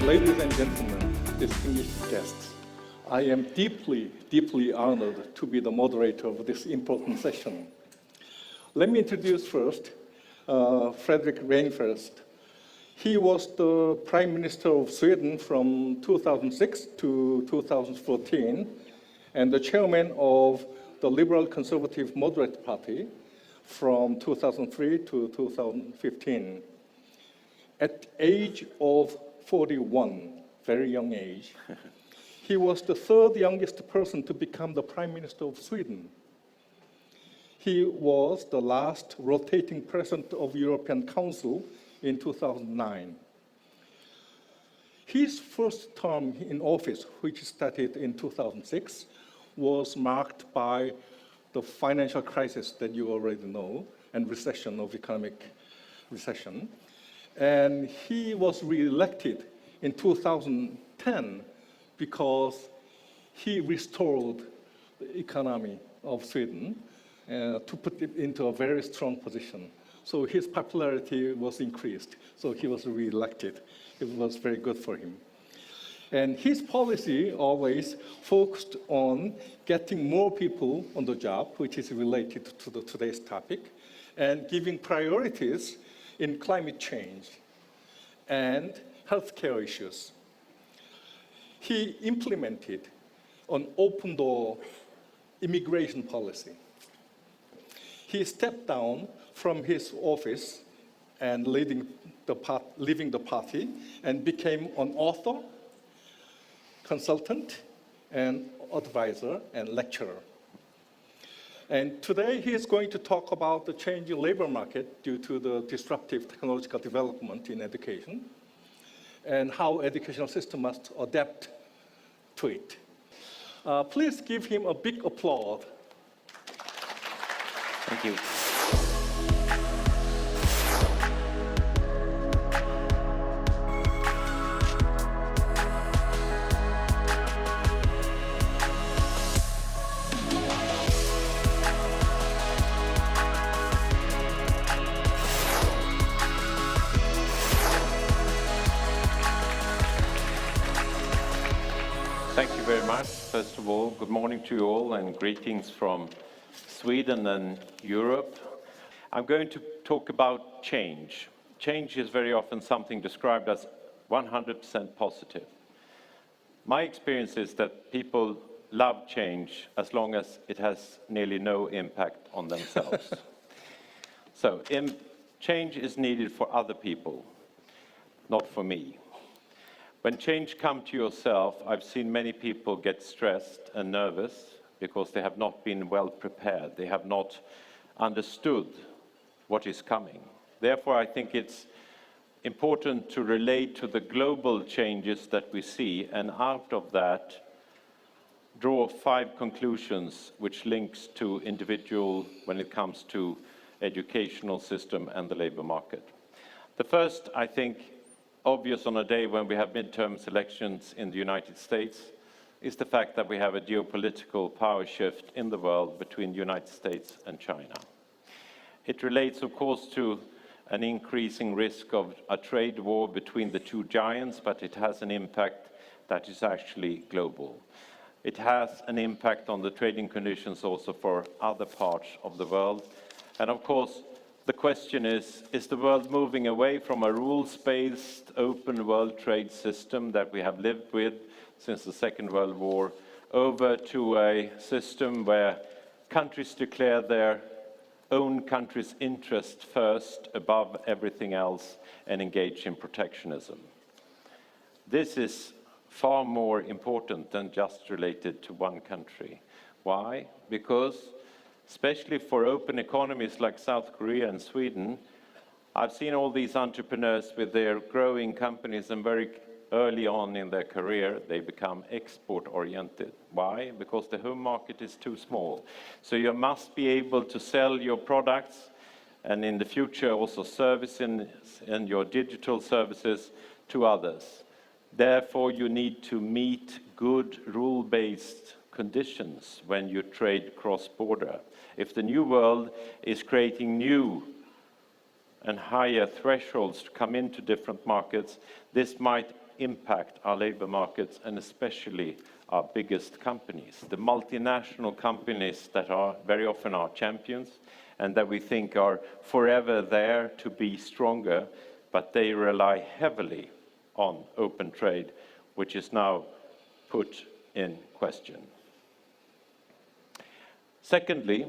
Ladies and gentlemen, distinguished guests, I am deeply, deeply honored to be the moderator of this important session. Let me introduce first Fredrik Reinfeldt. He was the Prime Minister of Sweden from 2006 to 2014 and the chairman of the Liberal Conservative Moderator Party from 2003 to 2015. At the age of 41, very young age, he was the third youngest person to become the Prime Minister of Sweden. He was the last rotating president of European Council in 2009. His first term in office, which started in 2006, was marked by the financial crisis that you already know and recession of economic recession. And he was re-elected in 2010 because he restored the economy of Sweden to put it into a very strong position. So his popularity was increased. So he was re-elected. It was very good for him. And his policy always focused on getting more people on the job, which is related to today's topic, and giving priorities in climate change and healthcare issues. He implemented an open-door immigration policy. He stepped down from his office and leaving the party and became an author, consultant, and advisor and lecturer. And today he is going to talk about the changing labor market due to the disruptive technological development in education and how educational system must adapt to it. Please give him a big applause. Thank you. Thank you very much. First of all, good morning to you all and greetings from Sweden and Europe. I'm going to talk about change. Change is very often something described as 100% positive. My experience is that people love change as long as it has nearly no impact on themselves. So, change is needed for other people, not for me. When change comes to yourself, I've seen many people get stressed and nervous because they have not been well prepared. They have not understood what is coming. Therefore, I think it's important to relate to the global changes that we see, and out of that, draw 5 conclusions which links to individual when it comes to educational system and the labor market. The first, I think, obvious on a day when we have midterm elections in the United States is the fact that we have a geopolitical power shift in the world between the United States and China. It relates, of course, to an increasing risk of a trade war between the two giants, but it has an impact that is actually global. It has an impact on the trading conditions also for other parts of the world. And of course, the question is the world moving away from a rules-based open world trade system that we have lived with since the Second World War over to a system where countries declare their own country's interest first above everything else and engage in protectionism? This is far more important than just related to one country. Why? Because especially for open economies like South Korea and Sweden, I've seen all these entrepreneurs with their growing companies, and very early on in their career, they become export-oriented. Why? Because the home market is too small. So you must be able to sell your products, and in the future also service and your digital services to others. Therefore, you need to meet good rule-based conditions when you trade cross-border. If the new world is creating new and higher thresholds to come into different markets, this might impact our labor markets and especially our biggest companies, the multinational companies that are very often our champions and that we think are forever there to be stronger, but they rely heavily on open trade, which is now put in question. Secondly,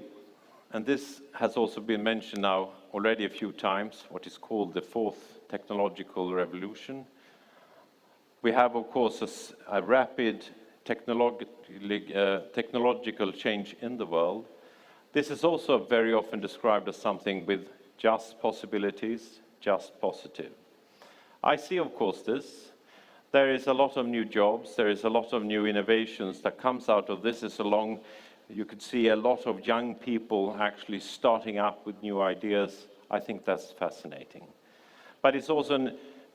and this has also been mentioned now already a few times, what is called the fourth technological revolution. We have, of course, a rapid technological change in the world. This is also very often described as something with just possibilities, just positive. I see, of course, this. There is a lot of new jobs, there is a lot of new innovations that comes out of this. You could see a lot of young people actually starting up with new ideas. I think that's fascinating. But it's also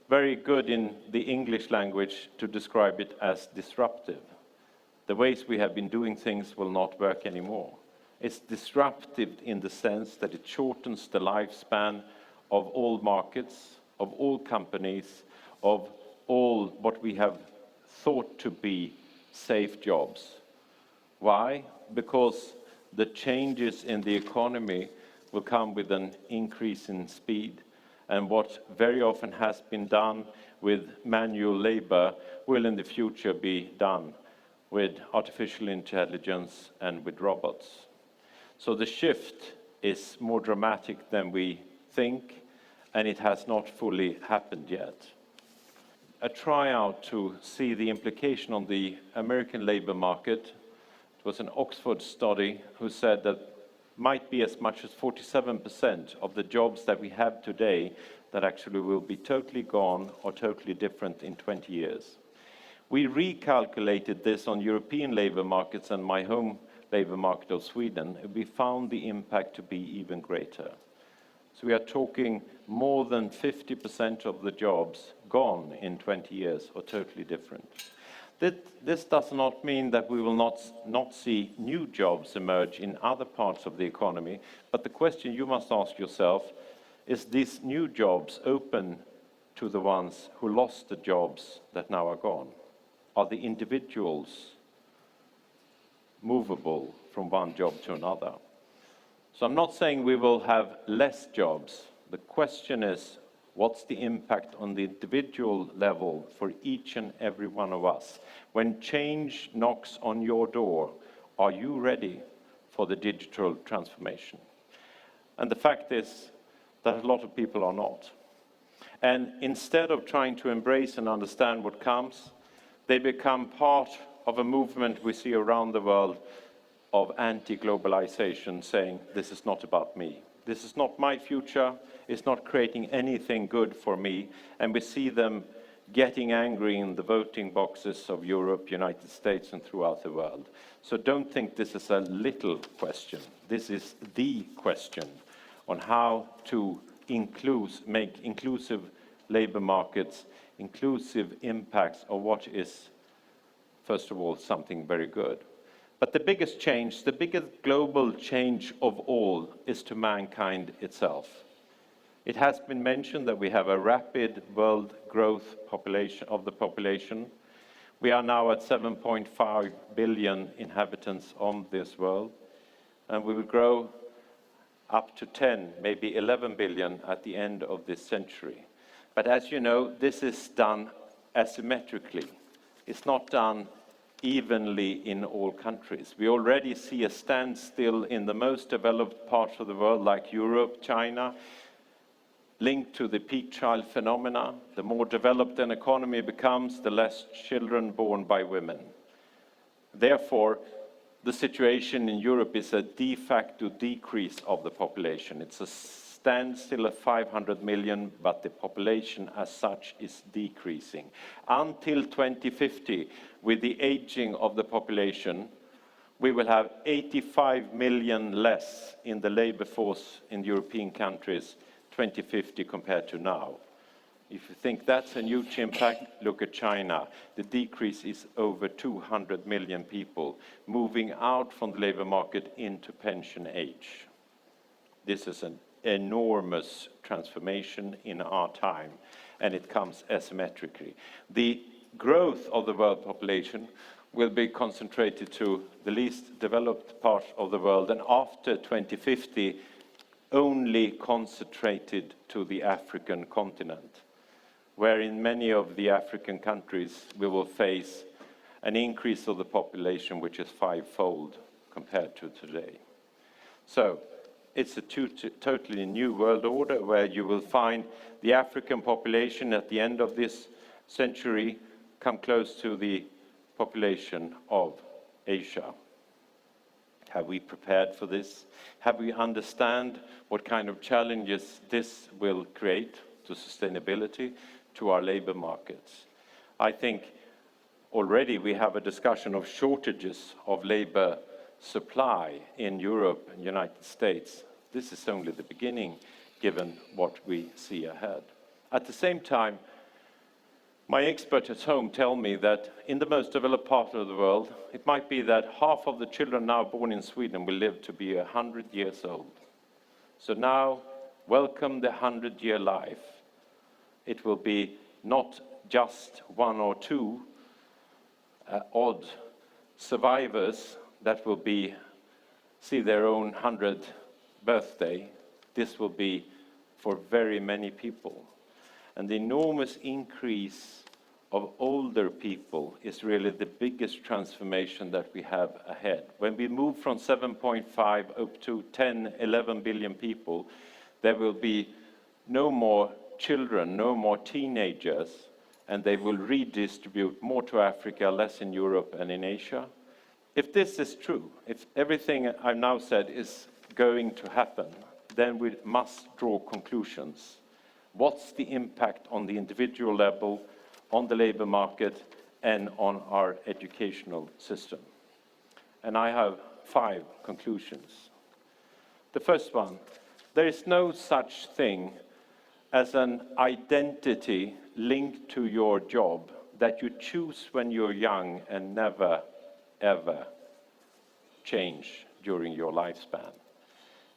very good in the English language to describe it as disruptive. The ways we have been doing things will not work anymore. It's disruptive in the sense that it shortens the lifespan of all markets, of all companies, of all what we have thought to be safe jobs. Why? Because the changes in the economy will come with an increase in speed, and what very often has been done with manual labor will in the future be done with artificial intelligence and with robots. So the shift is more dramatic than we think, and it has not fully happened yet. A tryout to see the implication on the American labor market. It was an Oxford study who said that might be as much as 47% of the jobs that we have today that actually will be totally gone or totally different in 20 years. We recalculated this on European labor markets and my home labor market of Sweden, and we found the impact to be even greater. So we are talking more than 50% of the jobs gone in 20 years or totally different. This does not mean that we will not see new jobs emerge in other parts of the economy, but the question you must ask yourself is these new jobs open to the ones who lost the jobs that now are gone? Are the individuals movable from one job to another? So I'm not saying we will have less jobs. The question is, what's the impact on the individual level for each and every one of us? When change knocks on your door, are you ready for the digital transformation? And the fact is that a lot of people are not. And instead of trying to embrace and understand what comes, they become part of a movement we see around the world of anti-globalization, saying, this is not about me. This is not my future. It's not creating anything good for me. And we see them getting angry in the voting boxes of Europe, United States, and throughout the world. So don't think this is a little question. This is the question on how to make inclusive labor markets, inclusive impacts of what is, first of all, something very good. But the biggest change, the biggest global change of all is to mankind itself. It has been mentioned that we have a rapid world growth of the population. We are now at 7.5 billion inhabitants on this world, and we will grow up to 10, maybe 11 billion at the end of this century. But as you know, this is done asymmetrically. It's not done evenly in all countries. We already see a standstill in the most developed parts of the world, like Europe, China, linked to the peak child phenomena. The more developed an economy becomes, the less children born by women. Therefore, the situation in Europe is a de facto decrease of the population. It's a standstill of 500 million, but the population as such is decreasing. Until 2050, with the aging of the population, we will have 85 million less in the labor force in European countries 2050 compared to now. If you think that's a huge impact, look at China. The decrease is over 200 million people moving out from the labor market into pension age. This is an enormous transformation in our time. and it comes asymmetrically. The growth of the world population will be concentrated to the least developed part of the world, and after 2050, only concentrated to the African continent, where in many of the African countries we will face an increase of the population which is 5-fold compared to today. So it's a totally new world order where you will find the African population at the end of this century come close to the population of Asia. Have we prepared for this? Have we understand what kind of challenges this will create to sustainability, to our labor markets? I think already we have a discussion of shortages of labor supply in Europe and United States. This is only the beginning, given what we see ahead. At the same time, my experts at home tell me that in the most developed part of the world, it might be that half of the children now born in Sweden will live to be 100 years old. So now, welcome the 100-year life. It will be not just 1 or 2 odd survivors that will see their own 100th birthday. This will be for very many people. And the enormous increase of older people is really the biggest transformation that we have ahead. When we move from 7.5 up to 10, 11 billion people, there will be no more children, no more teenagers, and they will redistribute more to Africa, less in Europe and in Asia. If this is true, if everything I've now said is going to happen, then we must draw conclusions. What's the impact on the individual level, on the labor market, and on our educational system? And I have 5 conclusions. The first one, there is no such thing as an identity linked to your job that you choose when you're young and never, ever change during your lifespan.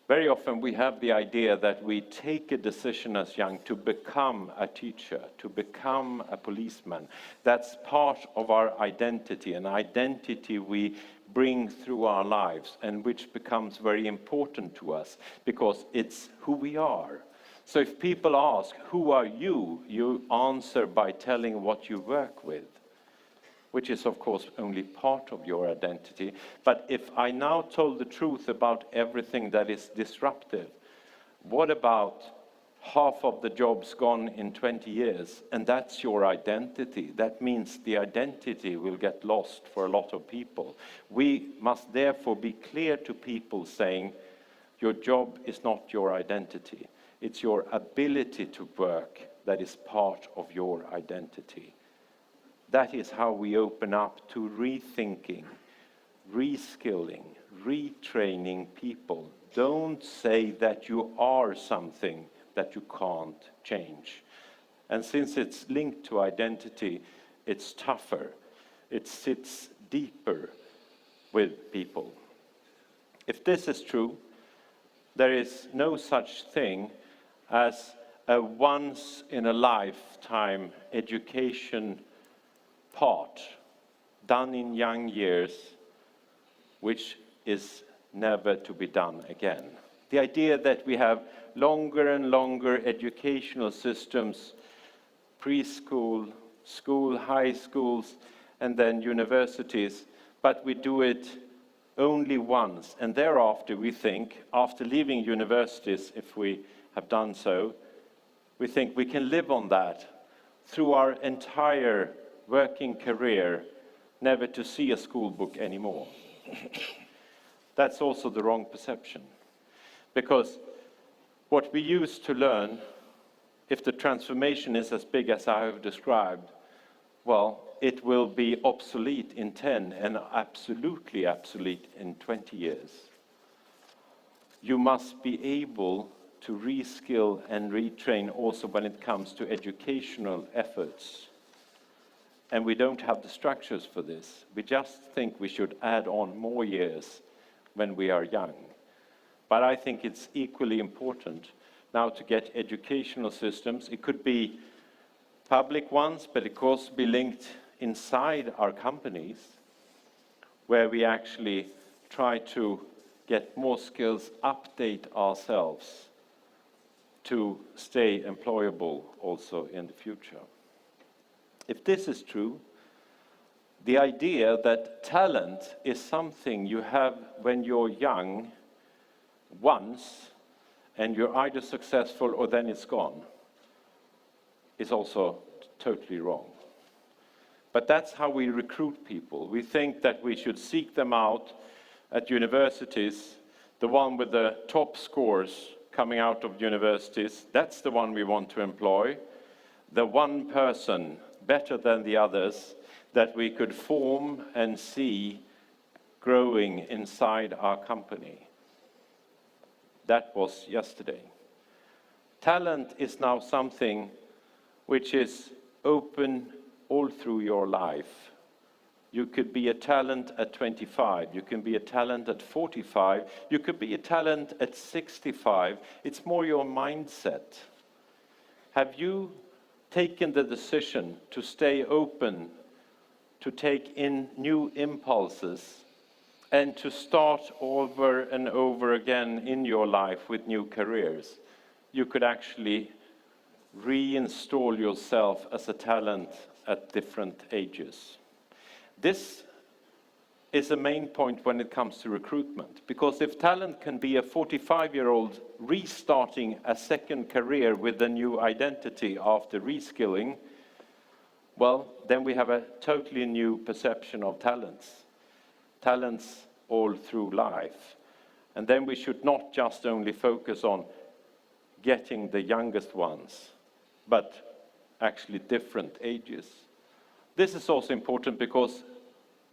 Very often we have the idea that we take a decision as young to become a teacher, to become a policeman. That's part of our identity, an identity we bring through our lives and which becomes very important to us because it's who we are. So if people ask, who are you? You answer by telling what you work with, which is of course only part of your identity. But if I now told the truth about everything that is disruptive, what about half of the jobs gone in 20 years? And that's your identity. That means the identity will get lost for a lot of people. We must therefore be clear to people saying, your job is not your identity. It's your ability to work that is part of your identity. That is how we open up to rethinking, reskilling, retraining people. Don't say that you are something that you can't change. And since it's linked to identity, it's tougher. It sits deeper with people. If this is true, there is no such thing as a once-in-a-lifetime education part done in young years, which is never to be done again. The idea that we have longer and longer educational systems, preschool, school, high schools, and then universities, but we do it only once. And thereafter, we think, after leaving universities, if we have done so, we think we can live on that through our entire working career, never to see a school book anymore. That's also the wrong perception. Because what we used to learn, if the transformation is as big as I have described, well, it will be obsolete in 10 and absolutely obsolete in 20 years. You must be able to reskill and retrain also when it comes to educational efforts. And we don't have the structures for this. We just think we should add on more years when we are young. But I think it's equally important now to get educational systems. It could be public ones, but it could also be linked inside our companies, where we actually try to get more skills, update ourselves to stay employable also in the future. If this is true, the idea that talent is something you have when you're young once, and you're either successful or then it's gone, is also totally wrong. But that's how we recruit people. We think that we should seek them out at universities, the one with the top scores coming out of universities, that's the one we want to employ. The one person better than the others that we could form and see growing inside our company. That was yesterday. Talent is now something which is open all through your life. You could be a talent at 25, you can be a talent at 45, you could be a talent at 65. It's more your mindset. Have you taken the decision to stay open, to take in new impulses, and to start over and over again in your life with new careers? You could actually reinstall yourself as a talent at different ages. This is a main point when it comes to recruitment, because if talent can be a 45-year-old restarting a second career with a new identity after reskilling, well, then we have a totally new perception of talents all through life. And then we should not just only focus on getting the youngest ones, but actually different ages. This is also important because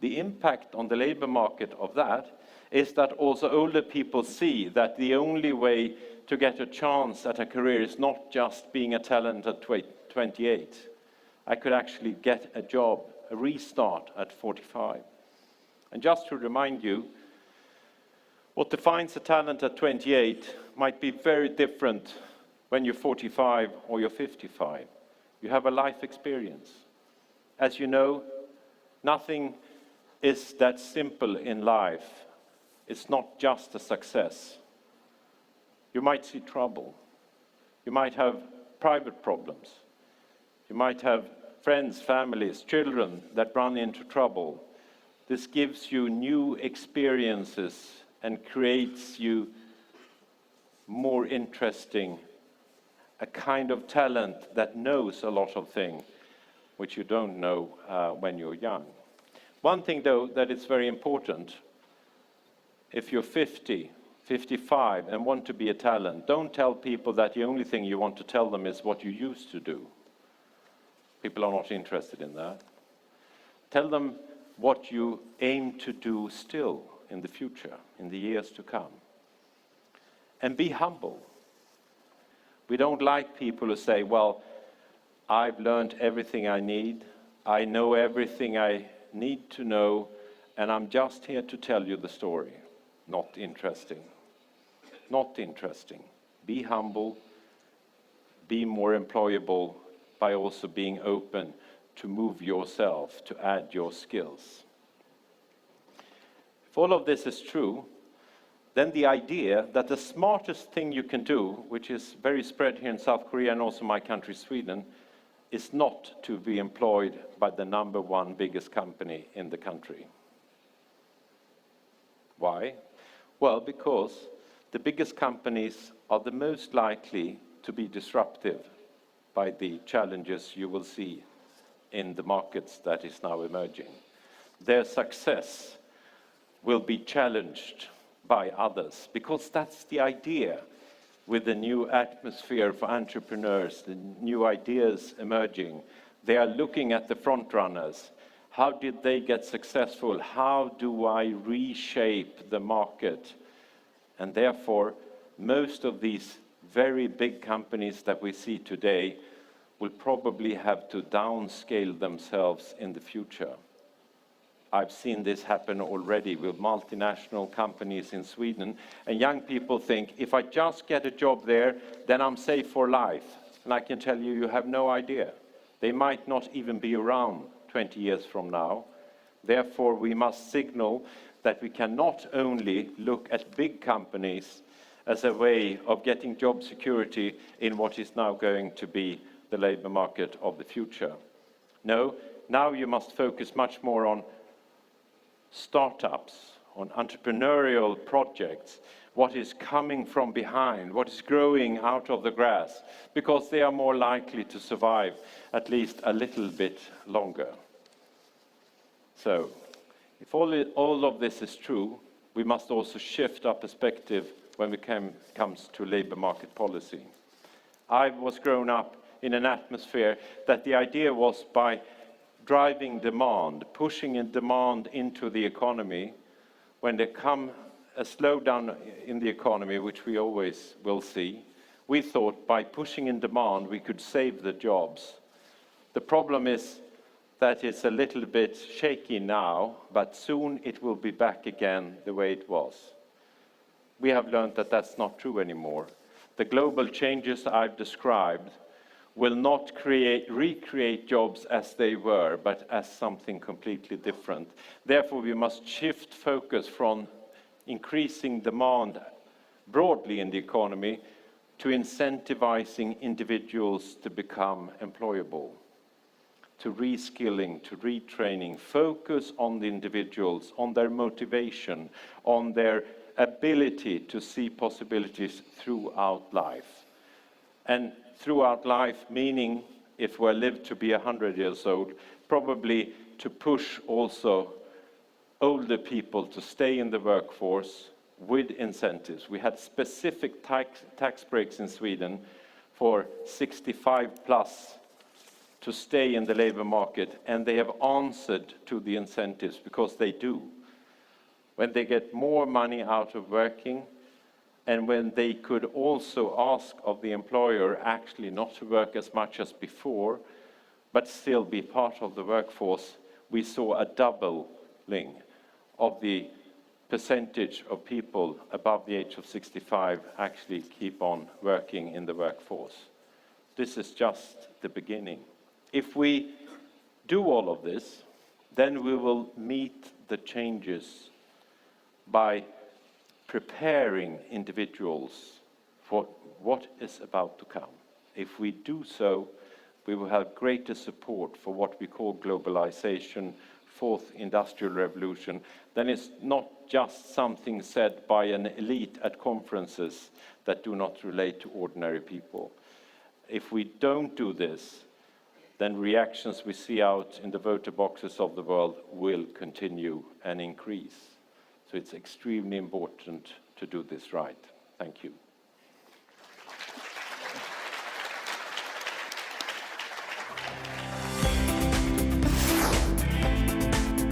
the impact on the labor market of that is that also older people see that the only way to get a chance at a career is not just being a talent at 28. I could actually get a job, a restart at 45. And just to remind you, what defines a talent at 28 might be very different when you're 45 or you're 55. You have a life experience. As you know, nothing is that simple in life. It's not just a success. You might see trouble. You might have private problems. You might have friends, families, children that run into trouble. This gives you new experiences and creates you more interesting, a kind of talent that knows a lot of things which you don't know when you're young. One thing, though, that is very important, if you're 50, 55 and want to be a talent, don't tell people that the only thing you want to tell them is what you used to do. People are not interested in that. Tell them what you aim to do still in the future, in the years to come. And be humble. We don't like people who say, well, I've learned everything I need, I know everything I need to know, and I'm just here to tell you the story. Not interesting. Not interesting. Be humble, be more employable by also being open to move yourself, to add your skills. If all of this is true, then the idea that the smartest thing you can do, which is very spread here in South Korea and also my country, Sweden, is not to be employed by the #1 biggest company in the country. Why? Well, because the biggest companies are the most likely to be disruptive by the challenges you will see in the markets that is now emerging. Their success will be challenged by others, because that's the idea with the new atmosphere for entrepreneurs, the new ideas emerging. They are looking at the front runners. How did they get successful? How do I reshape the market? And therefore, most of these very big companies that we see today will probably have to downscale themselves in the future. I've seen this happen already with multinational companies in Sweden, and young people think, if I just get a job there, then I'm safe for life. And I can tell you, you have no idea. They might not even be around 20 years from now. Therefore, we must signal that we can not only look at big companies as a way of getting job security in what is now going to be the labor market of the future. No, now you must focus much more on startups, on entrepreneurial projects, what is coming from behind, what is growing out of the grass, because they are more likely to survive at least a little bit longer. So, if all of this is true, we must also shift our perspective when it comes to labor market policy. I was grown up in an atmosphere that the idea was by driving demand, pushing in demand into the economy, when there come a slowdown in the economy, which we always will see, we thought by pushing in demand we could save the jobs. The problem is that it's a little bit shaky now, but soon it will be back again the way it was. We have learned that that's not true anymore. The global changes I've described will not recreate jobs as they were, but as something completely different. Therefore, we must shift focus from increasing demand broadly in the economy to incentivizing individuals to become employable, to reskilling, to retraining, focus on the individuals, on their motivation, on their ability to see possibilities throughout life. And throughout life, meaning if we live to be 100 years old, probably to push also older people to stay in the workforce with incentives. We had specific tax breaks in Sweden for 65 plus to stay in the labor market, and they have answered to the incentives because they do. When they get more money out of working, and when they could also ask of the employer actually not to work as much as before, but still be part of the workforce, we saw a doubling of the percentage of people above the age of 65 actually keep on working in the workforce. This is just the beginning. If we do all of this, then we will meet the changes by preparing individuals for what is about to come. If we do so, we will have greater support for what we call globalization, fourth industrial revolution. Then it's not just something said by an elite at conferences that do not relate to ordinary people. If we don't do this, then reactions we see out in the voter boxes of the world will continue and increase. So it's extremely important to do this right. Thank you.